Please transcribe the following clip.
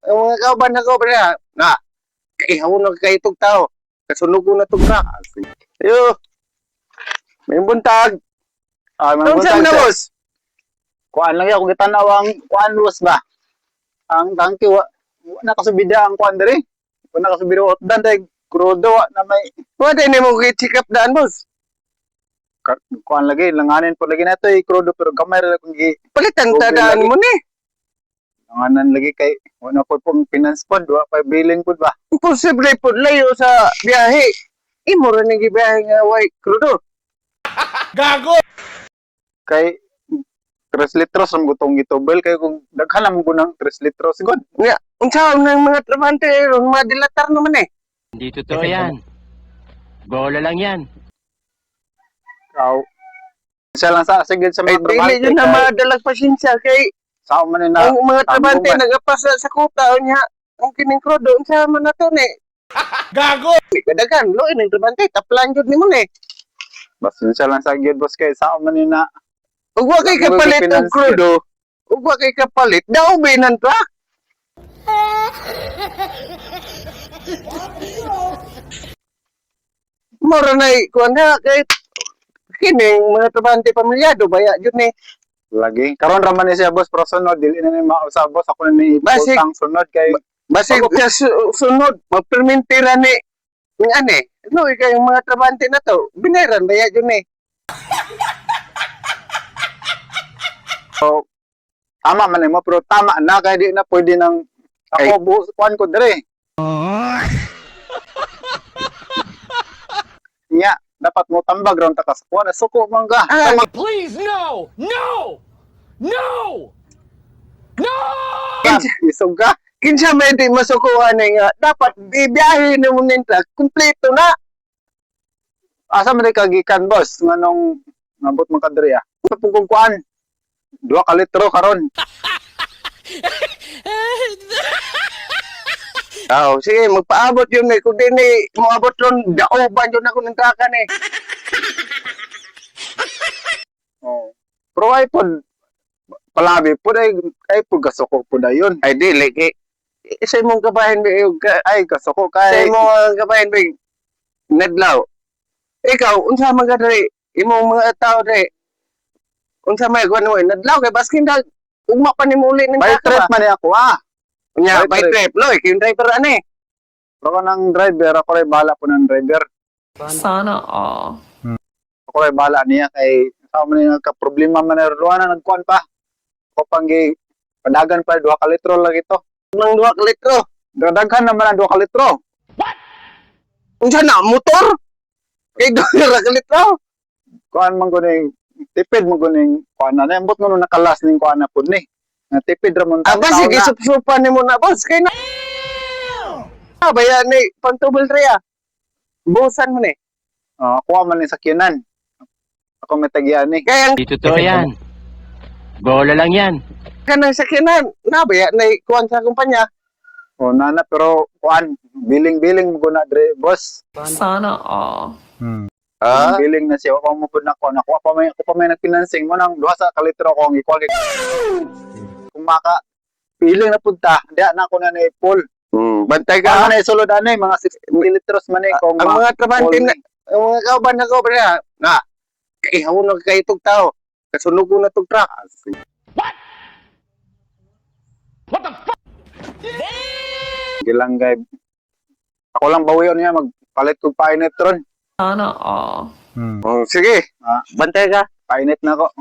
Ang mga kauban na ko ba na kaihaw na kay itong tao. Kasunog ko na itong truck. Ayo. May buntag. May Ang saan na, sir. boss? Kuan lang ako gitanaw ang kuan boss ba. Ang tangke wa nakasubida ang kuan diri. Kung nakasubida otdan day krudo na may Wala na mo check up daan, boss. kuan lagi langanin po lagi nato krudo pero gamay ra kung gi Palitan Okay, tadaan lagi. mo ni. langanan lagi kay wala po pong finance pod wa pa billing pod ba. Imposible po layo sa biyahe. Imo ra nang gibiyahe nga way crudo. Kay 3 litros ang gutong gitubel kay kung daghan naman ko ng 3 litros god. Nga, unsa nang mga trabante mga dilatar naman eh. Hindi totoo yan. Bola lang yan. Aw. Isa lang sa sigid sa Ay mga dili yun na madalag pasensya kay sa man na ang mga trabante tangguman. nagapasa sa kuta niya ang kining crudo unsa man nato ni. Gago. Kadagan lo ining trabante taplan jud nimo ni. Pasensya lang sa gid boss kay sa man na Ug wa kay Wala mo kapalit og finance crudo. Ug wa kay kapalit daw binan truck. Mora na kuan na kay kining mga trabante pamilyado baya jud ni. lagi. Karon ra man ni siya boss pero sunod dili na ni mausab boss ako na ni Basig. utang sunod kay Basig Ako- sa sunod magpermentira ni ng ane. No kay yung mga trabante na to bineran baya jud ni. so tama man mo pero tama na kay di na pwede nang ako buhos kuan ko dire. Nya dapat mo tambag ron ta kas kuan suko man ka. Ah, Please, no! No! No! No! Isog ka. kinsa may di masukuhan ni nga dapat bibiyahe na mo ning truck kumpleto na. Asa man kagikan boss nganong nabot man ka dire ah. Pagkung kuan 2 ka litro karon. Oh, sige, magpaabot yun eh. Kung di ni, moabot ron, daoban yun ako ng trakan eh. Oh. Pero ay pod palabi pod ay pod gasoko pod ayon. Ay, di, like, isa mong kabahin, Ay gasoko isa kay mong kabahin, nadlaw. Ikaw, unsa mga dali, imong mga tao dali, unsa may gawin mo, nadlaw, kay baskin dag, ugma pa ni muli ng by traka trip ba? man ako ah. Nya, by by trip, loy, kayong driver ane. Pero kanang driver ako ray bala po ng driver. Sana all. Ako ray bala niya kay sa man nga ka problema man na nagkuan pa. Ko panggi padagan pa 2 ka litro lang ito. Nang 2 ka litro. Daghan naman ang 2 ka litro. Unsa na, motor? Kay 2 ka litro. Kuan man ko ning tipid mo ko ning kuan na ambot mo nakalas ning kuan na pud ni. Nga tipid ra mo Ah, ba, sige, supsupan ni mo na, boss. Kay na, bayan ni, pantubol reya. Busan mo ni. kuha man ni sakyanan. Ako may tagyan ni. Kaya ang Hindi totoo yan. Bola lang yan. kanang sakyanan, nabaya na kuan sa kumpanya. O nana pero kuan biling-biling mo na dre boss. Sana all. Biling na siya ako mo pud na ko ako pa may nagpinancing mo nang 2 sa ka litro ko ang ikuha kung maka piling na punta diya na ako na ni full. Bantay Kaya ka. man ay sulod anay mga 60 litros man ay kung Ang mga trabante full na, ang mga kauban na ko ba na, kaihaw na kay itong tao. Kasunog ko na itong truck. gilanggay. Ako lang bawion niya magpalit kog painit ron. Sana all. Oh, sige, Ah, bantay ka. painit na ko.